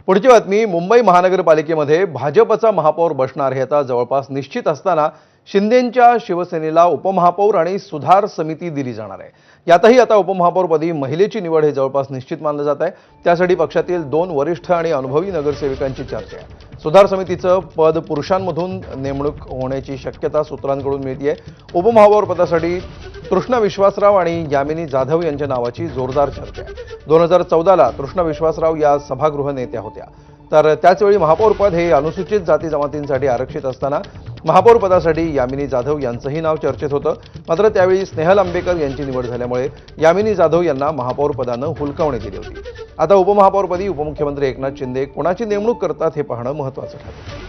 पुढची बातमी, मुंबई महानगरपालिकेमध्ये भाजपचा महापौर बसणार हे आता जवळपास निश्चित असताना शिंदेंच्या शिवसेनेला उपमहापौर आणि सुधार समिती दिली जाणार आहे। यातही आता उपमहापौरपदी महिलेची निवड हे जवळपास निश्चित मानलं जात आहे। त्यासाठी पक्षातील 2 वरिष्ठ आणि अनुभवी नगरसेवकांची चर्चा आहे। सुधार समितीचं पद पुरुषांमधून नेमणूक होण्याची शक्यता सूत्रांकडून मिळते आहे। उपमहापौर पदासाठी तृष्णा विश्वासराव आणि यामिनी जाधव यांच्या नावाची जोरदार चर्चा आहे। 2014ला तृष्णा विश्वासराव या सभागृह नेत्या होत्या, तर त्याचवेळी महापौर पद हे अनुसूचित जाती जमातींसाठी आरक्षित असताना महापौर पदासाठी यामिनी जाधव यांचंही नाव चर्चेत होतं। मात्र त्यावेळी स्नेहल आंबेकर यांची निवड झाल्यामुळे यामिनी जाधव यांना महापौर पदानं हुलकावणी दिली होती। आता उपमहापौरपदी उपमुख्यमंत्री एकनाथ शिंदे कोणाची नेमणूक करतात हे पाहणं महत्त्वाचं ठरलं।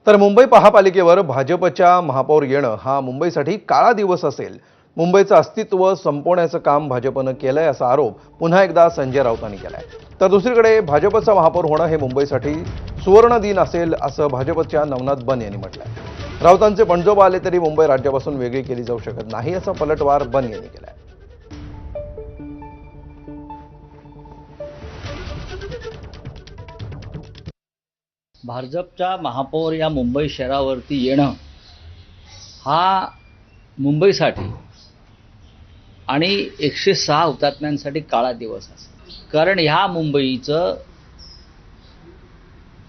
तर मुंबई महापालिकेवर भाजपच्या महापौर येणं हा मुंबईसाठी काळा दिवस असेल। मुंबईचं अस्तित्व संपवण्याचं काम भाजपनं केलंय असा आरोप पुन्हा एकदा संजय राऊतांनी केलाय। तर दुसरीकडे भाजपचा महापौर होणं हे मुंबईसाठी सुवर्ण दिन असेल असं भाजपच्या नवनाथ बन यांनी म्हटलंय। राऊतांचे पणजोबा आले तरी मुंबई राज्यापासून वेगळी केली जाऊ शकत नाही असा पलटवार बन यांनी केलाय। भाजपच्या महापौर या मुंबई शहरावरती येणं हा मुंबईसाठी आणि 106 हुतात्म्यांसाठी काळा दिवस असेल। कारण ह्या मुंबईचं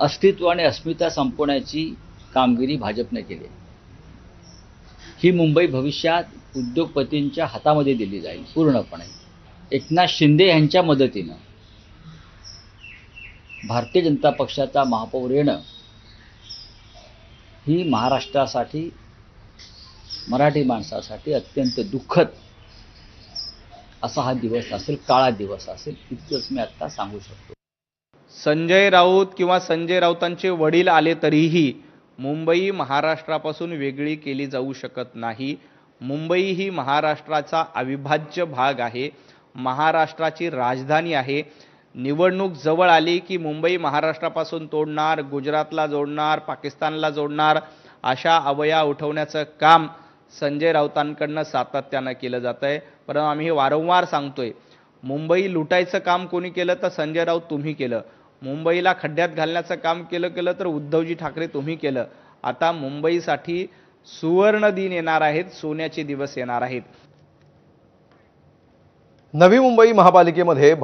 अस्तित्व आणि अस्मिता संपवण्याची कामगिरी भाजपने केली आहे। ही मुंबई भविष्यात उद्योगपतींच्या हातामध्ये दिली जाईल पूर्णपणे। एकनाथ शिंदे यांच्या मदतीनं भारतीय जनता पक्षाचा महापौर येणं ही महाराष्ट्रासाठी, मराठी माणसासाठी अत्यंत दुःखद असा हा दिवस असेल, काळा दिवस असेल, इतकंच मी आता सांगू शकतो। संजय राऊत किंवा संजय राऊतांचे वडील आले तरीही मुंबई महाराष्ट्रापासून वेगळी केली जाऊ शकत नाही। मुंबई ही महाराष्ट्राचा अविभाज्य भाग आहे, महाराष्ट्राची राजधानी आहे। निवडणूक जवळ आली की मुंबई महाराष्ट्रापासून तोडणार, गुजरातला जोडणार, पाकिस्तानला जोडणार अशा अवया उठवण्याचं काम संजय राऊतांकडनं सातत्यानं केलं जात आहे। परंतु आम्ही हे वारंवार सांगतोय, मुंबई लुटायचं काम कोणी केलं तर संजय राऊत तुम्ही केलं, मुंबईला खड्ड्यात घालण्याचं काम केलं तर उद्धवजी ठाकरे तुम्ही केलं। आता मुंबईसाठी सुवर्ण दिन येणार आहेत, सोन्याचे दिवस येणार आहेत। नवी मुंबई महापालिकेमध्ये